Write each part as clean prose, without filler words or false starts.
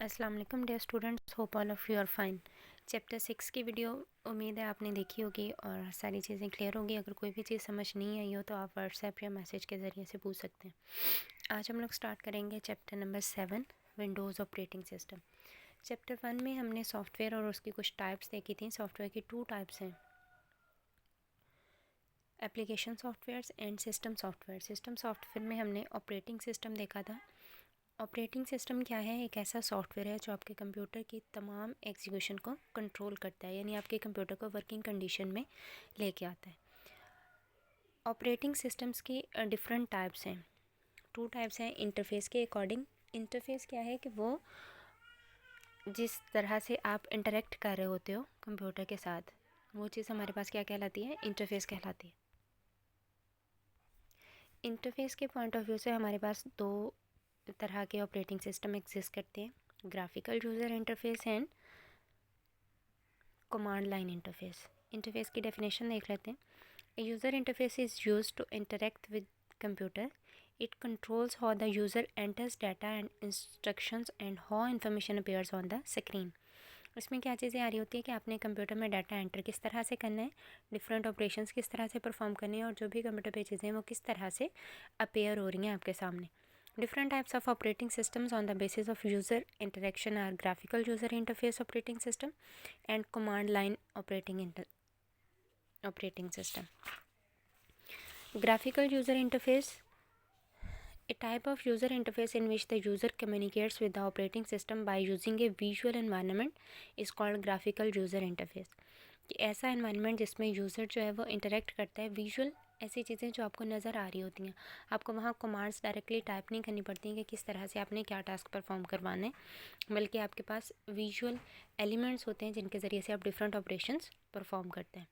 अस्सलाम वालेकुम dear students, hope all of you are fine. Chapter 6 की वीडियो उम्मीद है आपने देखी होगी और सारी चीज़ें क्लियर होगी। अगर कोई भी चीज़ समझ नहीं आई हो तो आप व्हाट्सएप या मैसेज के ज़रिए से पूछ सकते हैं। आज हम लोग स्टार्ट करेंगे chapter number 7, Windows operating system. Chapter 1 में हमने सॉफ्टवेयर और उसकी कुछ टाइप्स देखी थी। सॉफ्टवेयर की 2 टाइप्स हैं, application softwares and system software. System software में हमने ऑपरेटिंग सिस्टम देखा था। ऑपरेटिंग सिस्टम क्या है? एक ऐसा सॉफ्टवेयर है जो आपके कंप्यूटर की तमाम एग्जीक्यूशन को कंट्रोल करता है, यानी आपके कंप्यूटर को वर्किंग कंडीशन में लेके आता है। ऑपरेटिंग सिस्टम्स की डिफरेंट टाइप्स हैं, 2 टाइप्स हैं इंटरफेस के अकॉर्डिंग। इंटरफेस क्या है कि वो जिस तरह से आप इंटरेक्ट कर रहे होते हो कंप्यूटर के साथ, वो चीज़ हमारे पास क्या कहलाती है? इंटरफेस कहलाती है। इंटरफेस के पॉइंट ऑफ व्यू से हमारे पास 2 तरह के ऑपरेटिंग सिस्टम एग्जिस्ट करते हैं, graphical user interface and command line interface. Interface की डेफिनेशन देख लेते हैं। User interface is used to interact with computer. It controls how the user enters data and instructions and how information appears on the screen. इसमें क्या चीज़ें आ रही होती है कि आपने कंप्यूटर में डाटा एंटर किस तरह से करना है, डिफरेंट ऑपरेशंस किस तरह से परफॉर्म करने हैं, और जो भी कंप्यूटर पे चीज़ें हैं वो किस तरह से अपीयर हो रही हैं आपके सामने। Different types of operating systems on the basis of user interaction are graphical user interface operating system and command line operating system. Graphical user interface, a type of user interface in which the user communicates with the operating system by using a visual environment is called graphical user interface. कि ऐसा environment जिसमें user जो है वो interact करता है, visual ऐसी चीज़ें जो आपको नज़र आ रही होती हैं, आपको वहाँ कमांड्स डायरेक्टली टाइप नहीं करनी पड़ती कि किस तरह से आपने क्या टास्क परफॉर्म करवाना है, बल्कि आपके पास विजुअल एलिमेंट्स होते हैं जिनके ज़रिए से आप डिफरेंट ऑपरेशंस परफॉर्म करते हैं।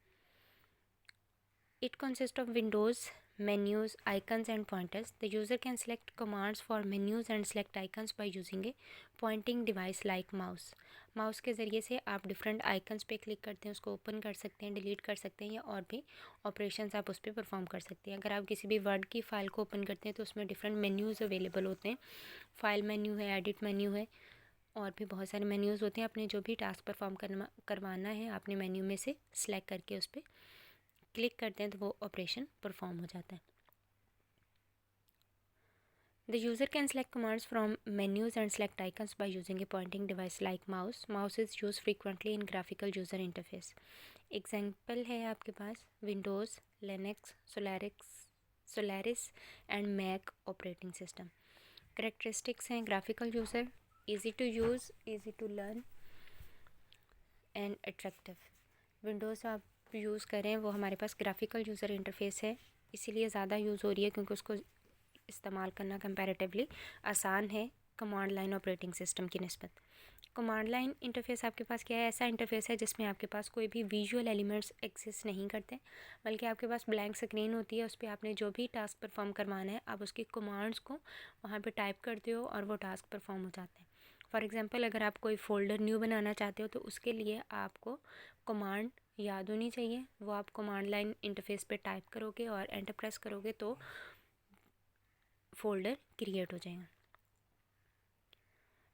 It consists of windows, menus, icons and pointers. The user can select commands for menus and select icons by using a pointing device like mouse. Mouse के ज़रिए से आप डिफरेंट आइकन्स पे click करते हैं, उसको ओपन कर सकते हैं, डिलीट कर सकते हैं, या और भी ऑपरेशंस आप उस पर परफॉर्म कर सकते हैं। अगर आप किसी भी वर्ड की फ़ाइल को ओपन करते हैं तो उसमें डिफरेंट मेन्यूज़ अवेलेबल होते हैं। फाइल मेन्यू है, एडिट मेन्यू है, और भी बहुत सारे मेन्यूज़ होते हैं। आपने जो भी टास्क परफॉर्म करवाना है, आपने मेन्यू में से सिलेक्ट करके उस पर क्लिक करते हैं तो वो ऑपरेशन परफॉर्म हो जाता है। The user can select commands from menus and select icons by using a pointing device like mouse. Mouse is used frequently in graphical user interface. Example है आपके पास Windows, Linux, Solaris and Mac operating system. Characteristics हैं graphical user, easy to use, easy to learn and attractive. Windows आप use करें वो हमारे पास graphical user interface है, इसीलिए ज़्यादा यूज़ हो रही है क्योंकि उसको इस्तेमाल करना कंपैरेटिवली आसान है कमांड लाइन ऑपरेटिंग सिस्टम की निस्बत। कमांड लाइन इंटरफेस आपके पास क्या है? ऐसा इंटरफेस है जिसमें आपके पास कोई भी विजुअल एलिमेंट्स एग्जिस्ट नहीं करते, बल्कि आपके पास ब्लैंक स्क्रीन होती है। उस पर आपने जो भी टास्क परफॉर्म करवाना है, आप उसकी कमांड्स को वहाँ पे टाइप करते हो और वो टास्क परफॉर्म हो जाते हैं। फॉर एग्जांपल, अगर आप कोई फ़ोल्डर न्यू बनाना चाहते हो तो उसके लिए आपको कमांड याद होनी चाहिए, वो आप कमांड लाइन इंटरफेस पे टाइप करोगे और एंटर प्रेस करोगे तो फोल्डर क्रिएट हो जाएगा।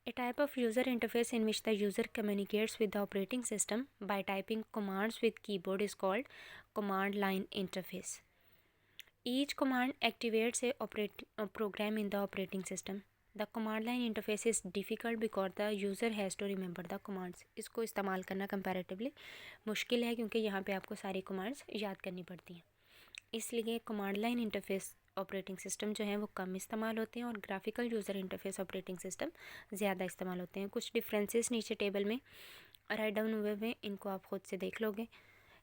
A type of user interface in which the user communicates with the operating system by typing commands with keyboard is called command line interface. Each command activates a program in the operating system. The command line interface is difficult because the user has to remember the commands. इसको इस्तेमाल करना comparatively मुश्किल है क्योंकि यहाँ पे आपको सारी commands याद करनी पड़ती हैं, इसलिए command line interface operating system जो है वो कम इस्तेमाल होते हैं और graphical user interface operating system ज़्यादा इस्तेमाल होते हैं। कुछ डिफरेंसेस नीचे टेबल में राइट डाउन हुए हुए, इनको आप खुद से देख लोगे।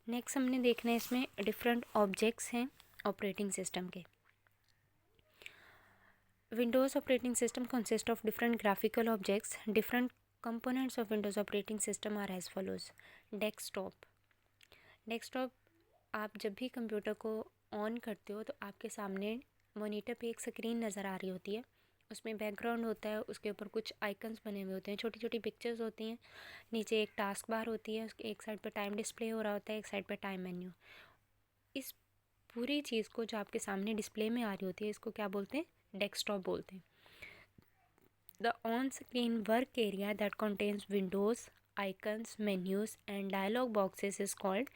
नेक्स्ट हमने देखना है इसमें डिफरेंट ऑब्जेक्ट्स हैं ऑपरेटिंग सिस्टम के। Windows operating system consist of different graphical objects. Different components of Windows operating system are as follows. Desktop आप जब भी कंप्यूटर को ऑन करते हो तो आपके सामने मॉनिटर पे एक स्क्रीन नज़र आ रही होती है, उसमें बैकग्राउंड होता है, उसके ऊपर कुछ आइकन्स बने हुए होते हैं, छोटी छोटी पिक्चर्स होती हैं, नीचे एक टास्क बार होती है, उसके एक साइड पे टाइम डिस्प्ले हो रहा होता है, एक साइड पे टाइम मेन्यू। इस पूरी चीज़ को जो आपके सामने डिस्प्ले में आ रही होती है, इसको क्या बोलते हैं? डेस्कटॉप बोलते हैं। The on-screen work area that contains windows, icons, menus, and dialog boxes is called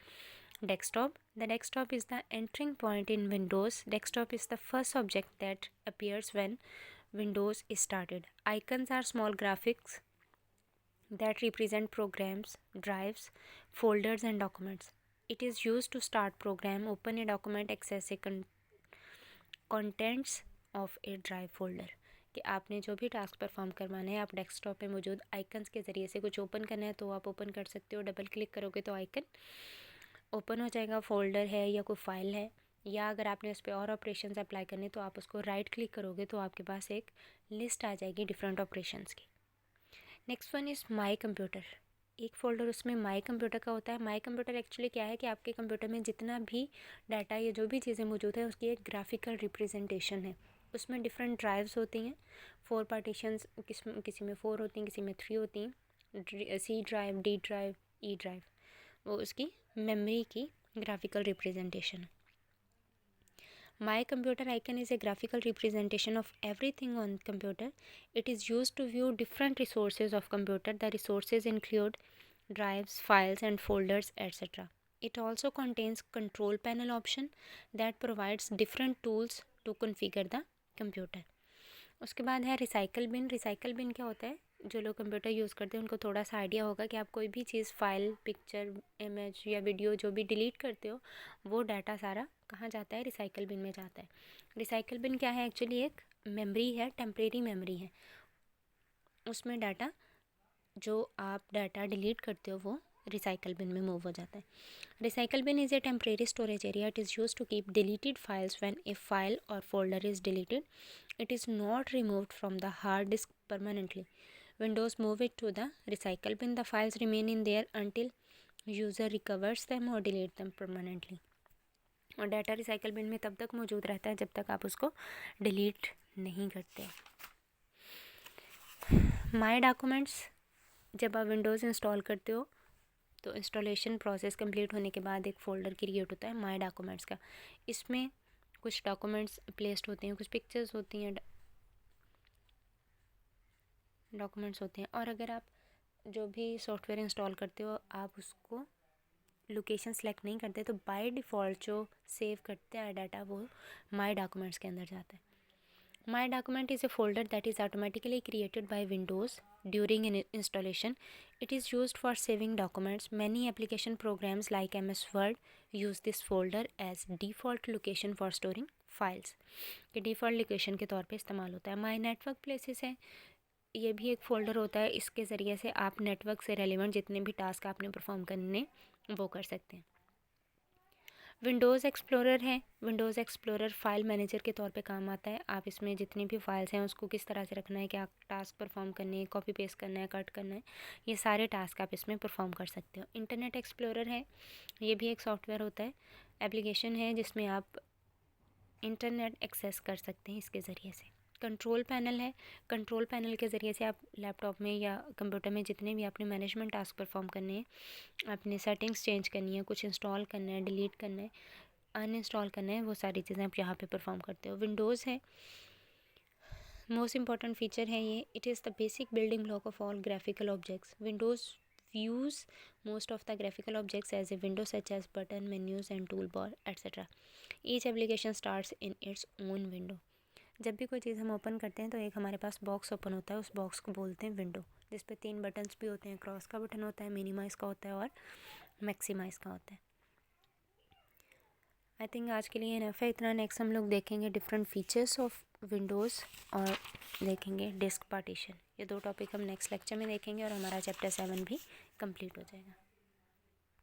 desktop. The desktop is the entering point in Windows. Desktop is the first object that appears when Windows is started. Icons are small graphics that represent programs, drives, folders, and documents. It is used to start program, open a document, access a contents of a drive folder. कि आपने जो भी task perform करवाना है, आप desktop पे मौजूद icons के ज़रिए से कुछ ओपन करना है तो आप ओपन कर सकते हो। डबल क्लिक करोगे तो आइकन ओपन हो जाएगा, फोल्डर है या कोई फाइल है, या अगर आपने उस पर और ऑपरेशंस अप्लाई करने तो आप उसको राइट क्लिक करोगे तो आपके पास एक लिस्ट आ जाएगी डिफरेंट ऑपरेशंस की। Next one is my computer. एक फ़ोल्डर उसमें माई कंप्यूटर का होता है। माई कंप्यूटर एक्चुअली क्या है कि आपके कंप्यूटर में जितना भी डाटा या जो भी चीज़ें मौजूद है उसकी एक ग्राफिकल रिप्रेजेंटेशन है। उसमें डिफरेंट ड्राइव्स होती हैं, 4 पार्टीशंस, किसी में 4 होती हैं, किसी में 3 होती हैं। C drive, D drive, E drive, वो उसकी मेमोरी की ग्राफिकल रिप्रेजेंटेशन है। My computer icon is a graphical representation of everything on computer. It is used to view different resources of computer. The resources include drives, files and folders, etc. It also contains control panel option that provides different tools to configure the computer. उसके बाद है recycle bin. Recycle bin क्या होता है? जो लोग computer use करते हैं उनको थोड़ा सा आइडिया होगा कि आप कोई भी चीज़, फाइल, पिक्चर, इमेज या वीडियो जो भी डिलीट करते हो वो डाटा सारा कहाँ जाता है? रिसाइकल बिन में जाता है। रिसाइकल बिन क्या है? एक्चुअली एक मेमोरी है, टेम्परेरी मेमोरी है। उसमें डाटा, जो आप डाटा डिलीट करते हो वो रिसाइकल बिन में मूव हो जाता है। Recycle bin is a temporary storage area. It is used to keep deleted files. When a file or folder is deleted, it is not removed from the hard disk permanently. Windows move it to the recycle bin. The files remain in there until user recovers them or delete them permanently. और data recycle bin में तब तक मौजूद रहता है जब तक आप उसको डिलीट नहीं करते। माई डॉक्यूमेंट्स, जब आप विंडोज़ इंस्टॉल करते हो तो इंस्टॉलेशन प्रोसेस कंप्लीट होने के बाद एक फ़ोल्डर क्रिएट होता है माई डॉक्यूमेंट्स का। इसमें कुछ डॉक्यूमेंट्स प्लेस्ड होते हैं, कुछ पिक्चर्स होती हैं, डॉक्यूमेंट्स होते हैं। और अगर आप जो भी सॉफ्टवेयर इंस्टॉल करते हो आप उसको लोकेशन सेलेक्ट नहीं करते तो बाय डिफ़ॉल्ट जो सेव करते हैं डाटा वो माई डॉक्यूमेंट्स के अंदर जाता है। My document is a folder that is automatically created by Windows during an installation. It is used for saving documents. Many application programs like MS Word use this folder as default location for storing files. कि default location के तौर पे इस्तेमाल होता है। My network places है, ये भी एक फ़ोल्डर होता है। इसके ज़रिए से आप नेटवर्क से रेलिवेंट जितने भी टास्क आपने परफॉर्म करने वो कर सकते हैं। विंडोज़ एक्सप्लोरर है। विंडोज़ एक्सप्लोरर फ़ाइल मैनेजर के तौर पे काम आता है। आप इसमें जितनी भी फाइल्स हैं उसको किस तरह से रखना है, क्या टास्क परफॉर्म करने हैं, कॉपी पेस्ट करना है, कट करना है, ये सारे टास्क आप इसमें परफॉर्म कर सकते हो। इंटरनेट एक्सप्लोरर है, ये भी एक सॉफ्टवेयर होता है, एप्लीकेशन है जिसमें आप इंटरनेट एक्सेस कर सकते हैं इसके ज़रिए से। कंट्रोल पैनल है, कंट्रोल पैनल के ज़रिए से आप लैपटॉप में या कंप्यूटर में जितने भी आपने मैनेजमेंट टास्क परफॉर्म करने हैं, अपने सेटिंग्स चेंज करनी है, कुछ इंस्टॉल करना है, डिलीट करना है, अनइंस्टॉल करना है, वो सारी चीज़ें आप यहाँ पे परफॉर्म करते हो। विंडोज़ है, मोस्ट इंपॉर्टेंट फीचर है ये। It is the basic building block of all graphical objects. Windows views most of the graphical objects as a window such as button, menus and toolbar etc. Each application starts in its own window. जब भी कोई चीज़ हम open करते हैं तो एक हमारे पास box open होता है, उस बॉक्स को बोलते हैं विंडो, जिस पे 3 बटन्स भी होते हैं। क्रॉस का बटन होता है, मिनिमाइज़ का होता है और मैक्सिमाइज़ का होता है। आई थिंक आज के लिए इनफ है इतना। नेक्स्ट हम लोग देखेंगे डिफरेंट फीचर्स ऑफ विंडोज़ और देखेंगे डिस्क पार्टीशन। ये 2 टॉपिक हम नेक्स्ट लेक्चर में देखेंगे और हमारा चैप्टर 7 भी कंप्लीट हो जाएगा।